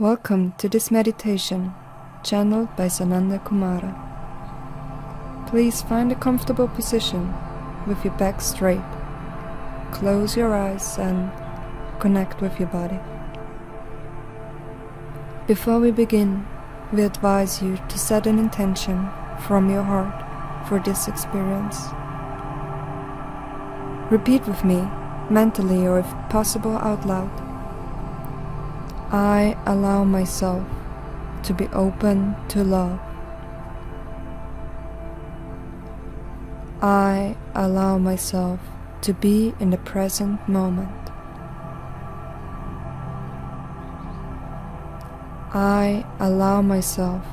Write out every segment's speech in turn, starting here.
Welcome to this meditation, channeled by Sananda Kumara. Please find a comfortable position with your back straight. Close your eyes and connect with your body. Before we begin, we advise you to set an intention from your heart for this experience. Repeat with me, mentally or if possible out loud. I allow myself to be open to love. I allow myself to be in the present moment. I allow myself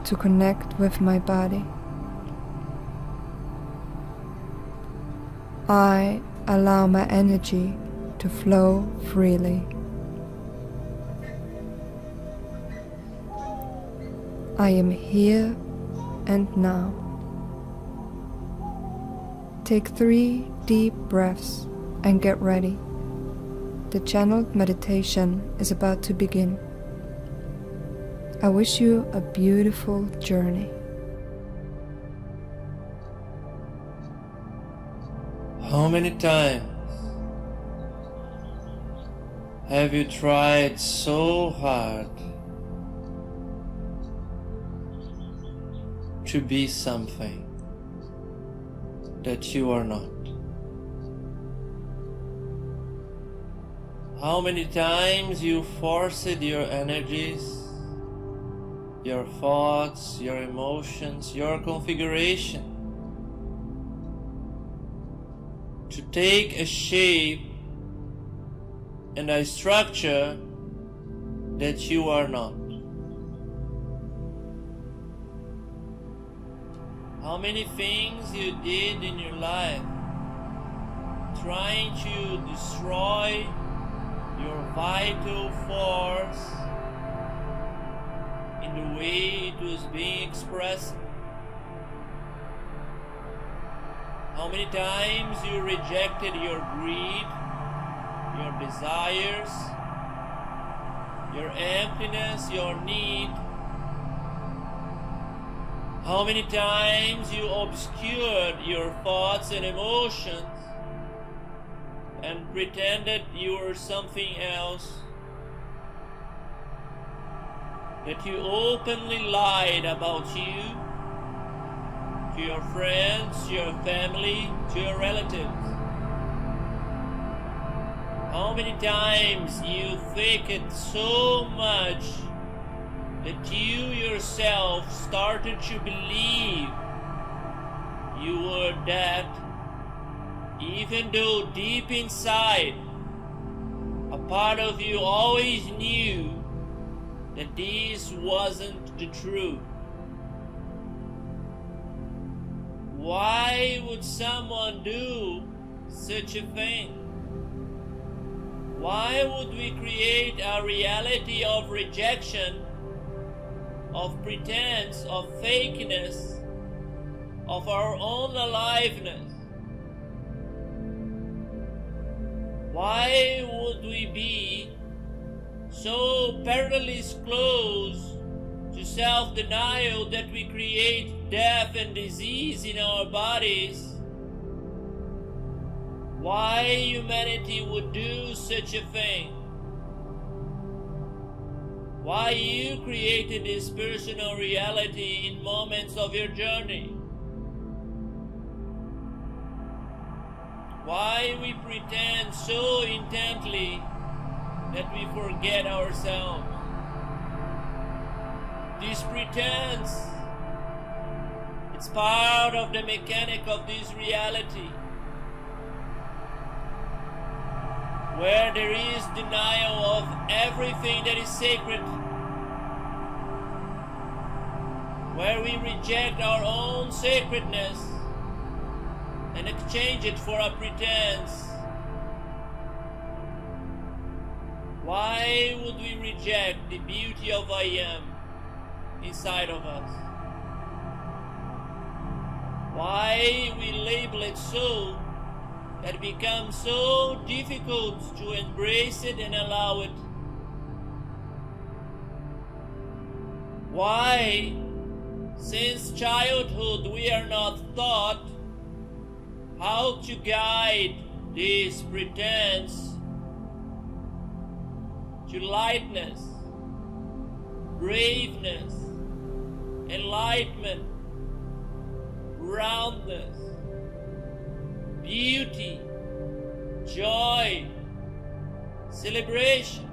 to connect with my body. I allow my energy to flow freely. I am here and now. Take 3 deep breaths and get ready. The channeled meditation is about to begin. I wish you a beautiful journey. How many times have you tried so hard to be something that you are not? How many times you forced your energies, your thoughts, your emotions, your configuration to take a shape and a structure that you are not? How many things you did in your life trying to destroy your vital force in the way it was being expressed? How many times you rejected your greed, your desires, your emptiness, your need? How many times you obscured your thoughts and emotions and pretended you were something else? That you openly lied about you to your friends, to your family, to your relatives? How many times you faked so much that you yourself started to believe you were that, even though deep inside a part of you always knew that this wasn't the truth? Why would someone do such a thing? Why would we create a reality of rejection, of pretense, of fakeness, of our own aliveness? Why would we be so perilously close to self-denial that we create death and disease in our bodies? Why humanity would do such a thing? Why you created this personal reality in moments of your journey? Why we pretend so intently that we forget ourselves? This pretense, it's part of the mechanic of this reality, where there is denial of everything that is sacred, where we reject our own sacredness and exchange it for a pretense. Why would we reject the beauty of I am inside of us? Why we label it so that it becomes so difficult to embrace it and allow it? Why, since childhood, we are not taught how to guide this pretense to lightness, braveness, enlightenment, roundness, beauty, joy, celebration.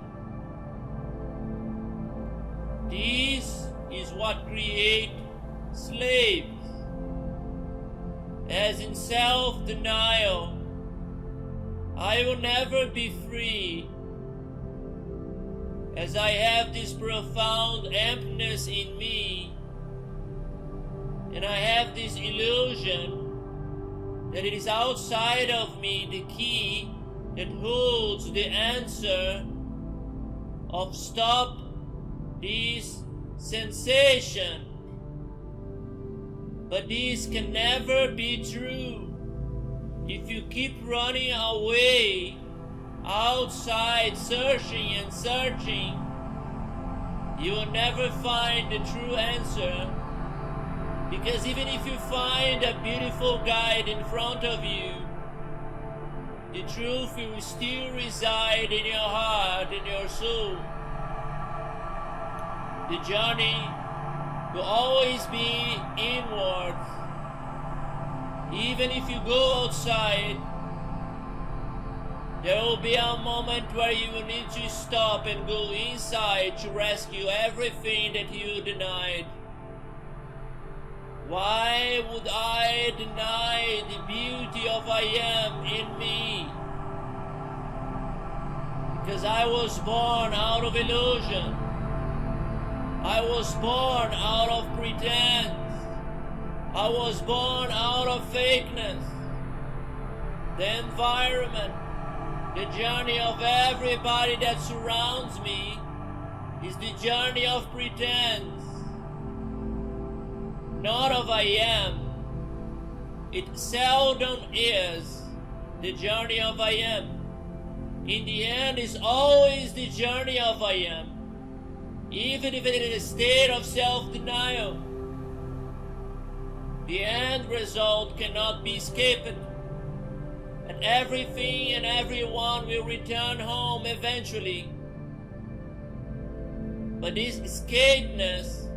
This is what creates slaves. As in self-denial, I will never be free, as I have this profound emptiness in me, and I have this illusion that it is outside of me the key that holds the answer of stop this sensation. But this can never be true. If you keep running away outside, searching and searching, you will never find the true answer. Because even if you find a beautiful guide in front of you, the truth will still reside in your heart, in your soul. The journey will always be inward. Even if you go outside, there will be a moment where you will need to stop and go inside to rescue everything that you denied. Why would I deny the beauty of I am in me? Because I was born out of illusion. I was born out of pretense. I was born out of fakeness. The environment, the journey of everybody that surrounds me is the journey of pretense, not of I am. It seldom is the journey of I am. In the end, it's always the journey of I am. Even if it is a state of self-denial, the end result cannot be escaped, and everything and everyone will return home eventually. But this escapeness,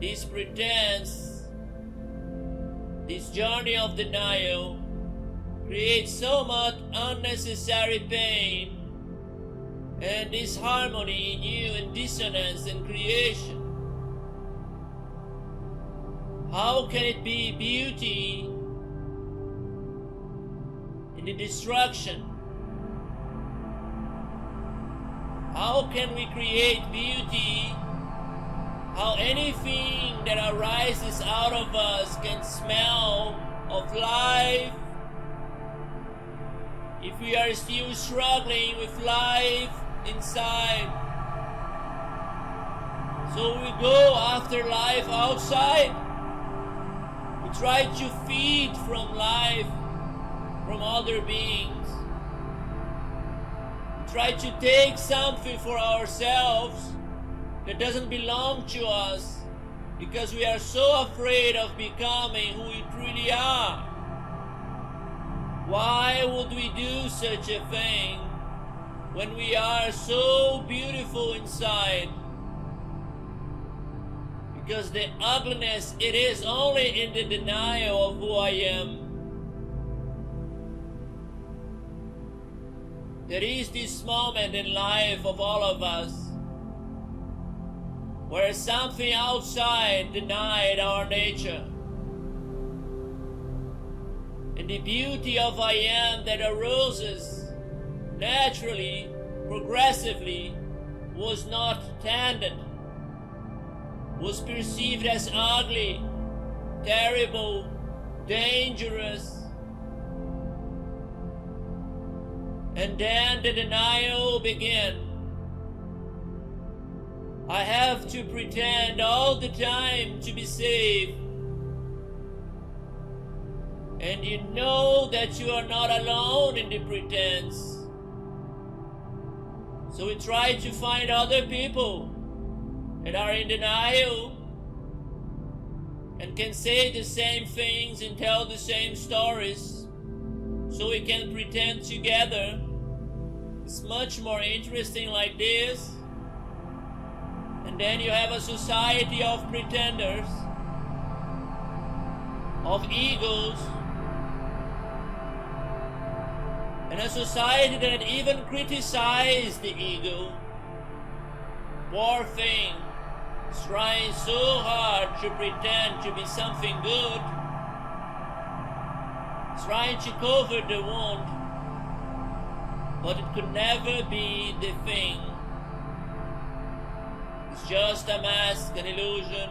this pretense, this journey of denial creates so much unnecessary pain and disharmony in you, and dissonance and creation. How can it be beauty in the destruction? How can we create beauty? How anything that arises out of us can smell of life if we are still struggling with life inside? So we go after life outside. We try to feed from life, from other beings. We try to take something for ourselves that doesn't belong to us because we are so afraid of becoming who we truly are. Why would we do such a thing when we are so beautiful inside? Because the ugliness, it is only in the denial of who I am. There is this moment in life of all of us where something outside denied our nature. And the beauty of I am that arises naturally, progressively, was not tended, was perceived as ugly, terrible, dangerous. And then the denial began. I have to pretend all the time to be safe. And you know that you are not alone in the pretense. So we try to find other people that are in denial and can say the same things and tell the same stories so we can pretend together. It's much more interesting like this. And then you have a society of pretenders, of egos, and a society that even criticizes the ego. Poor thing, is trying so hard to pretend to be something good, trying to cover the wound, but it could never be the thing. It's just a mask, an illusion.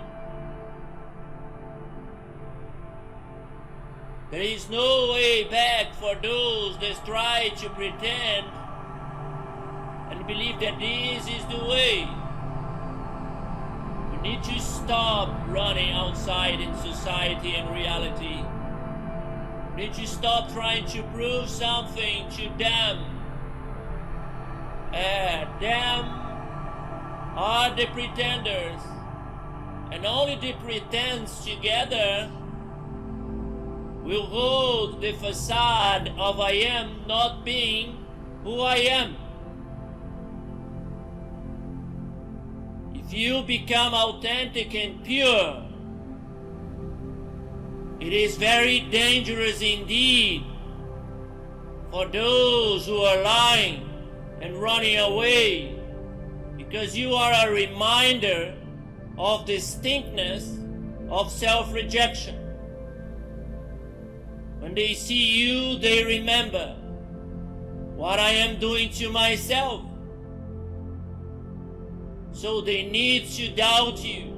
There is no way back for those that try to pretend and believe that this is the way. We need to stop running outside in society and reality. We need to stop trying to prove something to them. Them are the pretenders, and only the pretense together will hold the facade of I am not being who I am. If you become authentic and pure, it is very dangerous indeed for those who are lying and running away, because you are a reminder of the distinctness of self-rejection. When they see you, they remember what I am doing to myself. So they need to doubt you.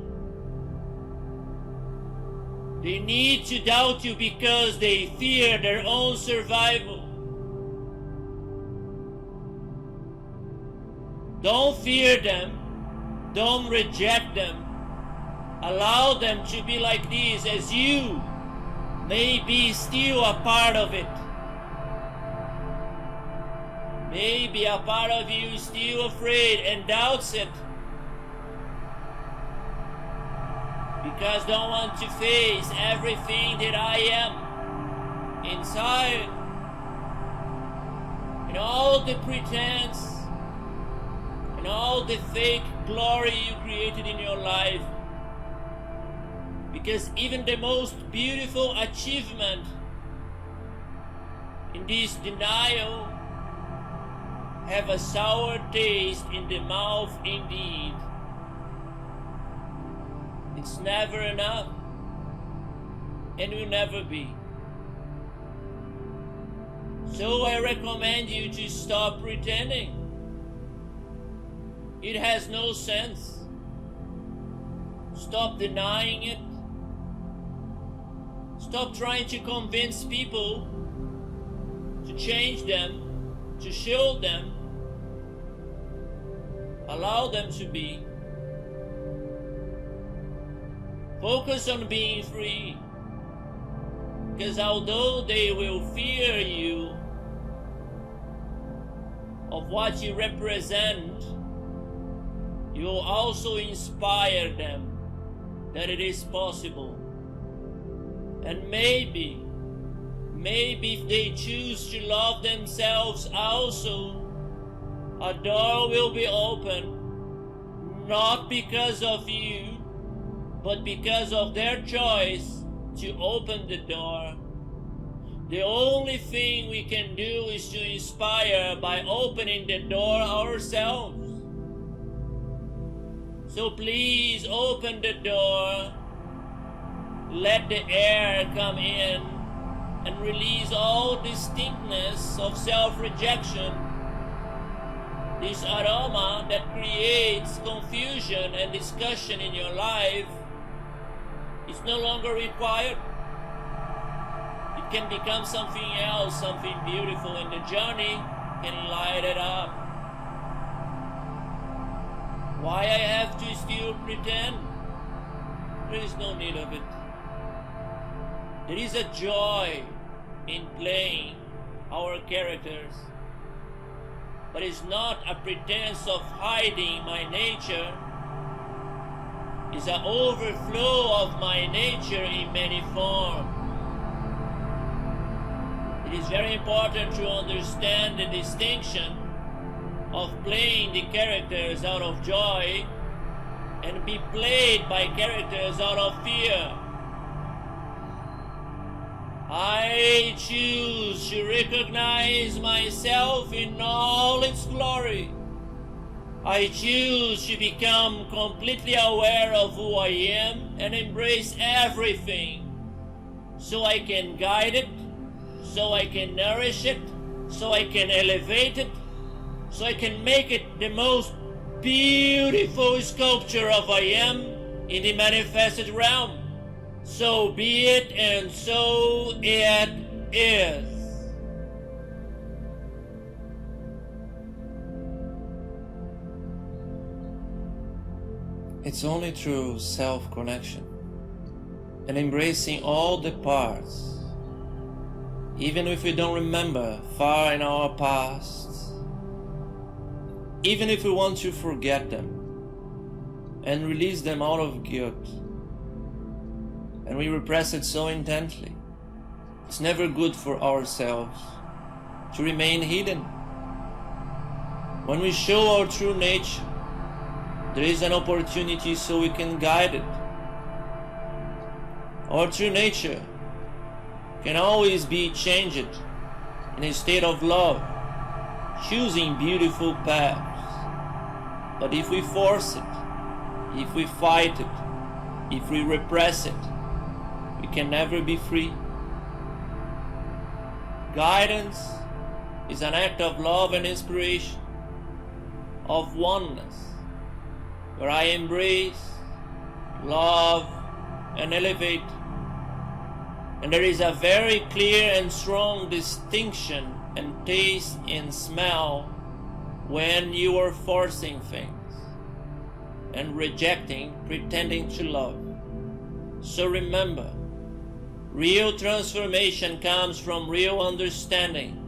They need to doubt you because they fear their own survival. Don't fear them. Don't reject them. Allow them to be like this, as you may be still a part of it. Maybe a part of you is still afraid and doubts it, because don't want to face everything that I am inside, and all the pretense and all the fake glory you created in your life. Because even the most beautiful achievement in this denial have a sour taste in the mouth indeed. It's never enough, and will never be. So I recommend you to stop pretending. It has no sense. Stop denying it. Stop trying to convince people, to change them, to show them. Allow them to be. Focus on being free. Because although they will fear you of what you represent, you will also inspire them that it is possible. And maybe if they choose to love themselves also, a door will be open, not because of you, but because of their choice to open the door. The only thing we can do is to inspire by opening the door ourselves. So please open the door, let the air come in, and release all distinctness of self-rejection. This aroma that creates confusion and discussion in your life is no longer required. It can become something else, something beautiful, and the journey can light it up. Why I have to still pretend? There is no need of it. There is a joy in playing our characters, but it's not a pretense of hiding my nature, is an overflow of my nature in many forms. It is very important to understand the distinction of playing the characters out of joy and be played by characters out of fear. I choose to recognize myself in all its glory. I choose to become completely aware of who I am and embrace everything so I can guide it, so I can nourish it, so I can elevate it, so I can make it the most beautiful sculpture of I am in the manifested realm. So be it, and so it is. It's only through self-connection and embracing all the parts, even if we don't remember far in our past, even if we want to forget them and release them out of guilt, and we repress it so intensely. It's never good for ourselves to remain hidden. When we show our true nature, there is an opportunity so we can guide it. Our true nature can always be changed in a state of love, choosing beautiful paths. But if we force it, if we fight it, if we repress it, we can never be free. Guidance is an act of love and inspiration, of oneness, where I embrace, love, and elevate. And there is a very clear and strong distinction and taste and smell when you are forcing things and rejecting, pretending to love. So remember, real transformation comes from real understanding,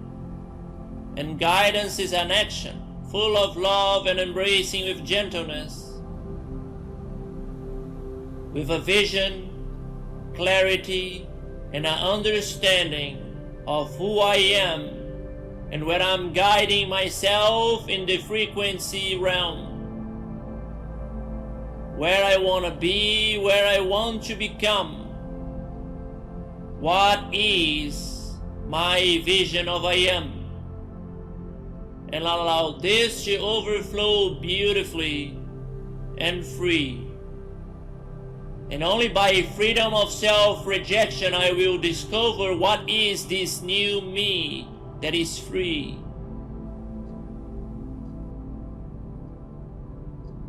and guidance is an action full of love and embracing with gentleness, with a vision, clarity, and an understanding of who I am and where I'm guiding myself in the frequency realm, where I want to be, where I want to become. What is my vision of I am? And allow this to overflow beautifully and free. And only by freedom of self-rejection I will discover what is this new me that is free.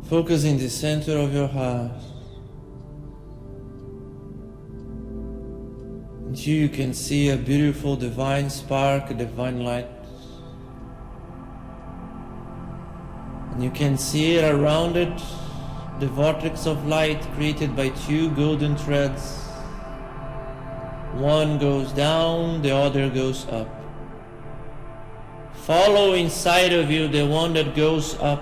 Focus in the center of your heart until you can see a beautiful divine spark, a divine light. And you can see it around it, the vortex of light created by two golden threads. One goes down, the other goes up. Follow inside of you the one that goes up,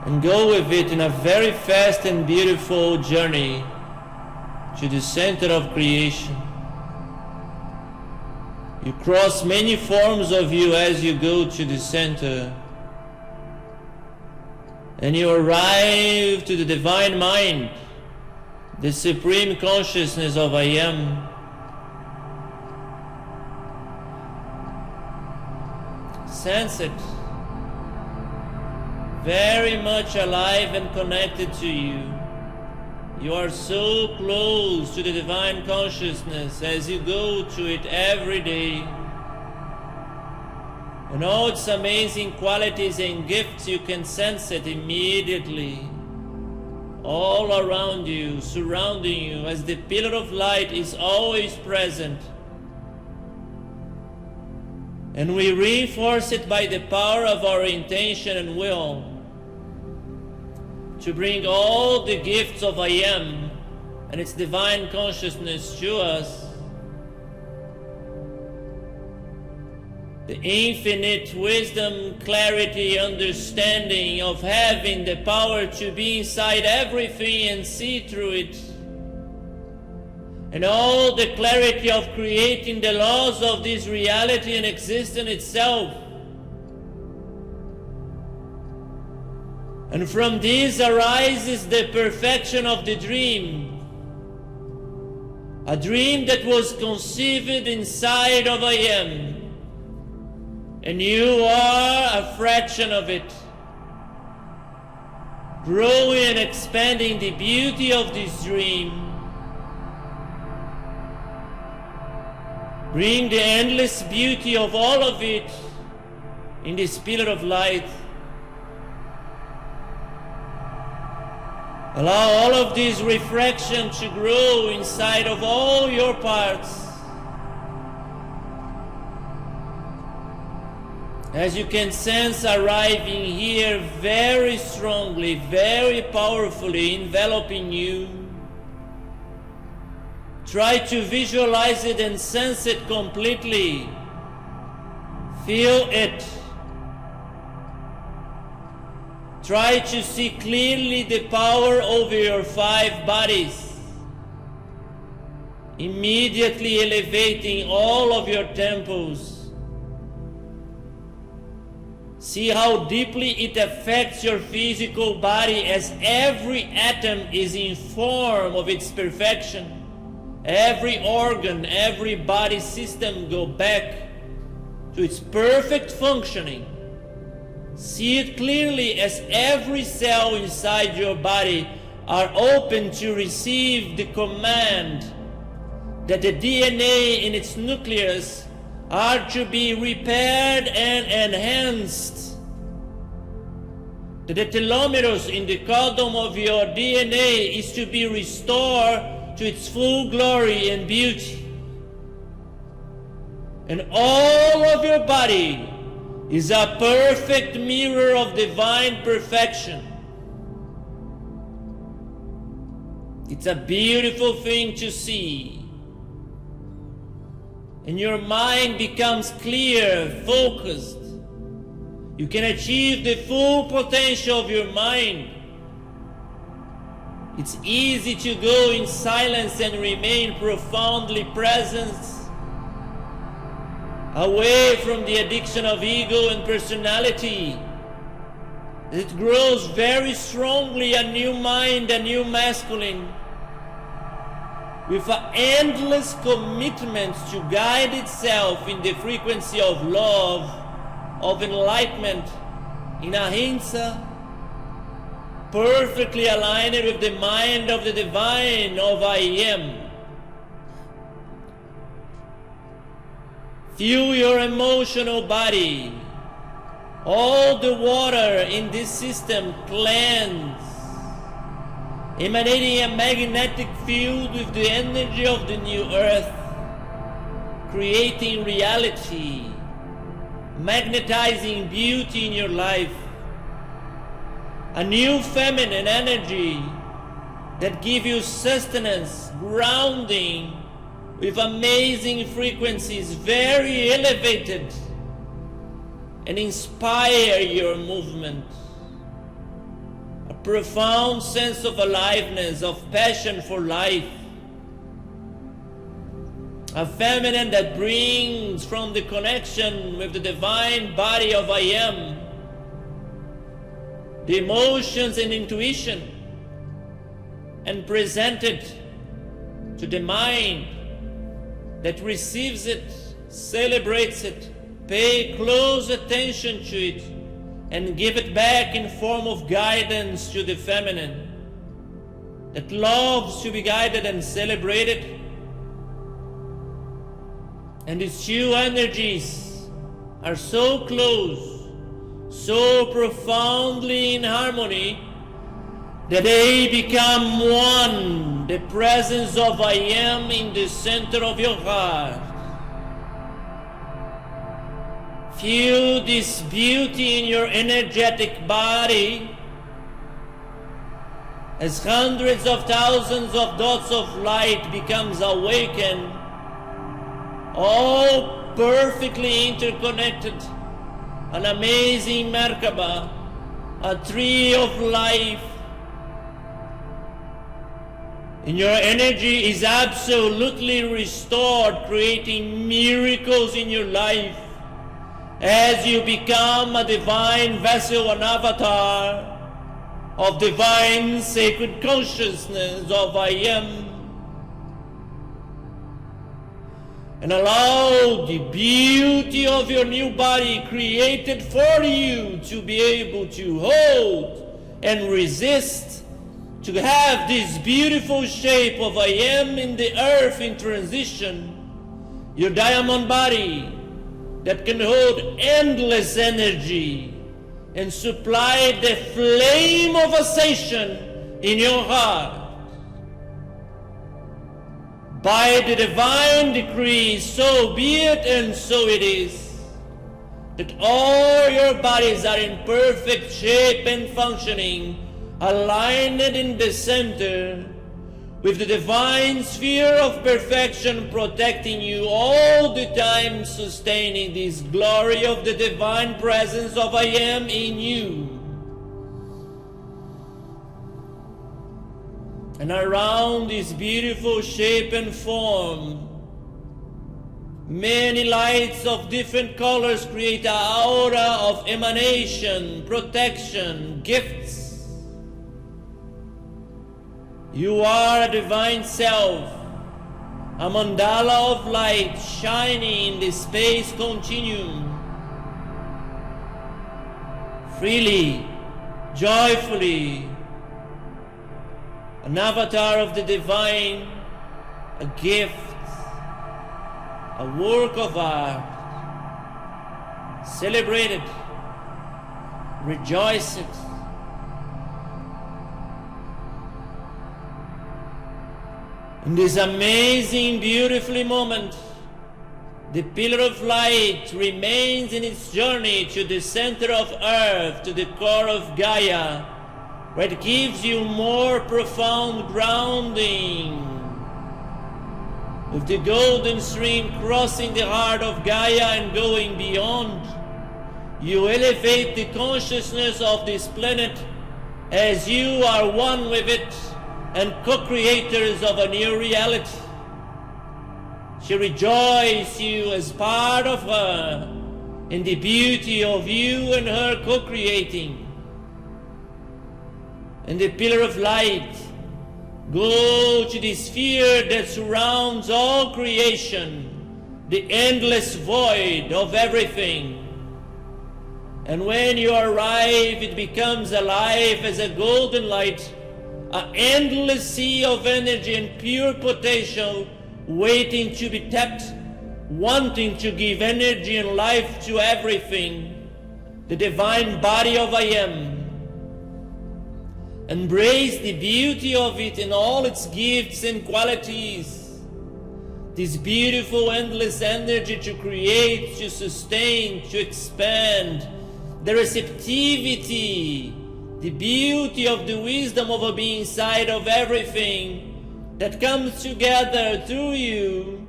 and go with it in a very fast and beautiful journey to the center of creation. You cross many forms of you as you go to the center, and you arrive to the divine mind, the supreme consciousness of I am. Sense it, very much alive and connected to you. You are so close to the divine consciousness as you go to it every day. And all its amazing qualities and gifts, you can sense it immediately. All around you, surrounding you, as the pillar of light is always present. And we reinforce it by the power of our intention and will to bring all the gifts of I am and its divine consciousness to us. the infinite wisdom, clarity, understanding of having the power to be inside everything and see through it. And all the clarity of creating the laws of this reality and existence itself. And from this arises the perfection of the dream. A dream that was conceived inside of I am. And you are a fraction of it. Growing and expanding the beauty of this dream. Bring the endless beauty of all of it in this pillar of light. Allow all of this refraction to grow inside of all your parts. As you can sense arriving here very strongly, very powerfully enveloping you. Try to visualize it and sense it completely. Feel it. Try to see clearly the power over your 5 bodies, immediately elevating all of your temples. See how deeply it affects your physical body as every atom is in form of its perfection. Every organ, every body system go back to its perfect functioning. See it clearly as every cell inside your body are open to receive the command that the DNA in its nucleus are to be repaired and enhanced. That the telomeres in the codon of your DNA is to be restored to its full glory and beauty. And all of your body is a perfect mirror of divine perfection. It's a beautiful thing to see. And your mind becomes clear, focused. You can achieve the full potential of your mind. It's easy to go in silence and remain profoundly present, away from the addiction of ego and personality. It grows very strongly a new mind, a new masculine, with an endless commitment to guide itself in the frequency of love, of enlightenment, in ahimsa, perfectly aligned with the mind of the divine of I am. Feel your emotional body. All the water in this system cleanse, emanating a magnetic field with the energy of the new earth, creating reality, magnetizing beauty in your life. A new feminine energy that gives you sustenance, grounding, with amazing frequencies, very elevated, and inspire your movement. A profound sense of aliveness, of passion for life. A feminine that brings from the connection with the divine body of I am, the emotions and intuition, and present it to the mind that receives it, celebrates it, pay close attention to it, and give it back in form of guidance to the feminine that loves to be guided and celebrated. And these two energies are so close, so profoundly in harmony, that they become one, the presence of I am in the center of your heart. Feel this beauty in your energetic body as hundreds of thousands of dots of light becomes awakened, all perfectly interconnected, an amazing Merkaba, a tree of life. And your energy is absolutely restored, creating miracles in your life as you become a divine vessel, an avatar of divine sacred consciousness of I Am. And allow the beauty of your new body created for you to be able to hold and resist, to have this beautiful shape of I Am in the earth in transition, your diamond body that can hold endless energy and supply the flame of ascension in your heart. By the divine decree, so be it and so it is, that all your bodies are in perfect shape and functioning, aligned in the center, with the divine sphere of perfection protecting you all the time, sustaining this glory of the divine presence of I Am in you. And around this beautiful shape and form, many lights of different colors create an aura of emanation, protection, gifts. You are a divine self, a mandala of light shining in the space continuum, freely, joyfully, an avatar of the divine, a gift, a work of art. Celebrate it, rejoice it. In this amazing, beautiful moment, the pillar of light remains in its journey to the center of earth, to the core of Gaia, where it gives you more profound grounding, with the golden stream crossing the heart of Gaia and going beyond. You elevate the consciousness of this planet as you are one with it and co-creators of a new reality. She rejoices you as part of her in the beauty of you and her co-creating. And the pillar of light, go to the sphere that surrounds all creation, the endless void of everything. And when you arrive, it becomes alive as a golden light, an endless sea of energy and pure potential waiting to be tapped, wanting to give energy and life to everything. The divine body of I Am. Embrace the beauty of it in all its gifts and qualities. This beautiful endless energy to create, to sustain, to expand. The receptivity, the beauty of the wisdom of being inside of everything that comes together through you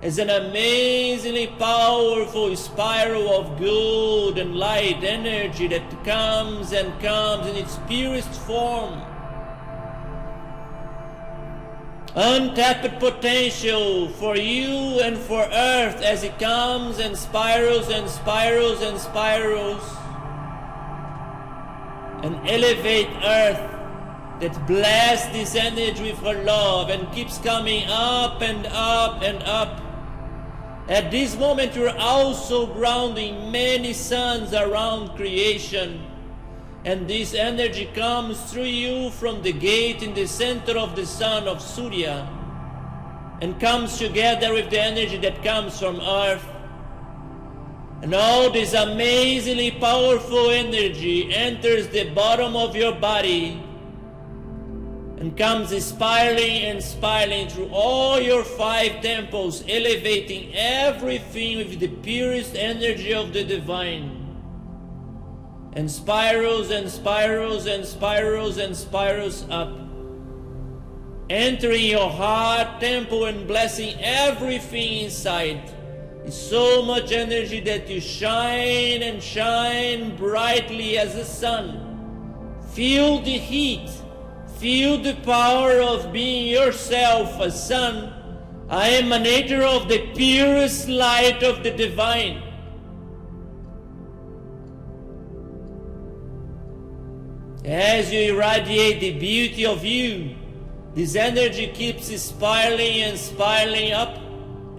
as an amazingly powerful spiral of gold and light energy that comes and comes in its purest form. Untapped potential for you and for Earth as it comes and spirals and spirals and spirals. And elevate Earth that bless this energy with her love and keeps coming up and up and up. At this moment, you're also grounding many suns around creation. And this energy comes through you from the gate in the center of the sun of Surya and comes together with the energy that comes from Earth. And all this amazingly powerful energy enters the bottom of your body and comes spiraling and spiraling through all your 5 temples, elevating everything with the purest energy of the divine. And spirals and spirals and spirals and spirals up, entering your heart temple and blessing everything inside, is so much energy that you shine and shine brightly as the sun. Feel the heat, feel the power of being yourself a sun, an emanator of the purest light of the divine. As you irradiate the beauty of you, this energy keeps spiraling and spiraling up,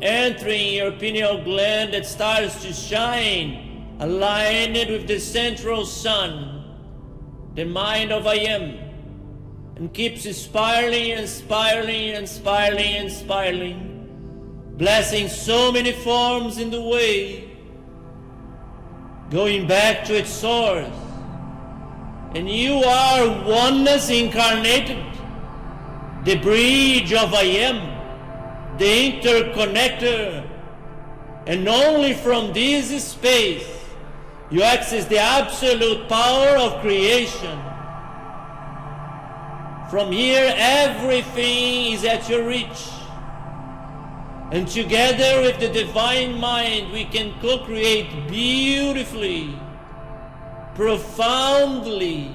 entering your pineal gland that starts to shine, aligned with the central sun, the mind of I am, and keeps spiraling and spiraling and spiraling and spiraling, blessing so many forms in the way, going back to its source. And you are oneness incarnated, the bridge of I am, the interconnector, and only from this space you access the absolute power of creation. From here everything is at your reach, and together with the divine mind we can co-create beautifully, profoundly,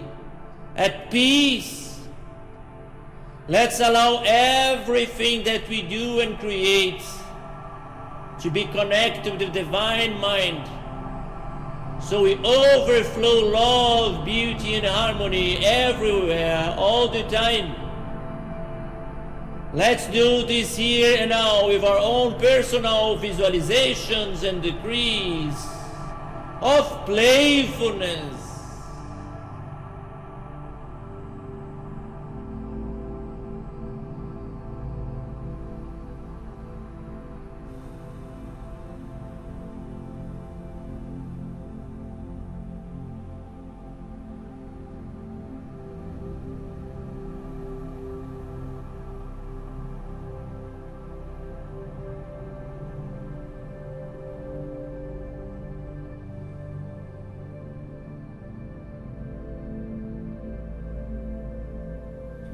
at peace. Let's allow everything that we do and create to be connected with the divine mind, so we overflow love, beauty and harmony everywhere, all the time. Let's do this here and now with our own personal visualizations and decrees of playfulness.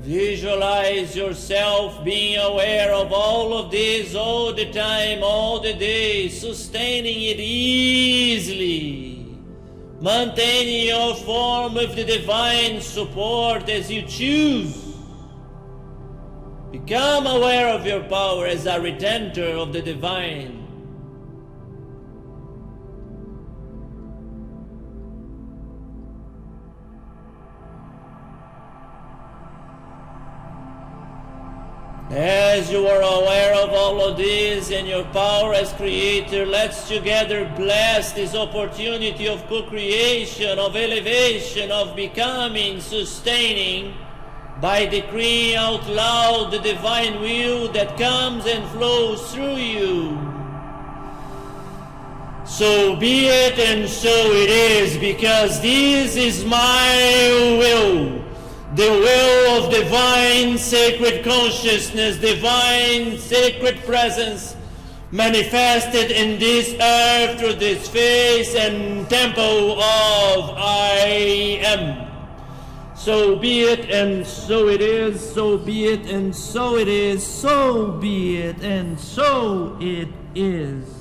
Visualize yourself being aware of all of this all the time, all the day, sustaining it easily, maintaining your form with the divine support as you choose. Become aware of your power as a retentor of the divine. As you are aware of all of this and your power as creator, let's together bless this opportunity of co-creation, of elevation, of becoming, sustaining, by decreeing out loud the divine will that comes and flows through you. So be it and so it is, because this is my will. The will of divine sacred consciousness, divine sacred presence, manifested in this earth through this face and temple of I am. So be it and so it is, so be it and so it is, so be it and so it is.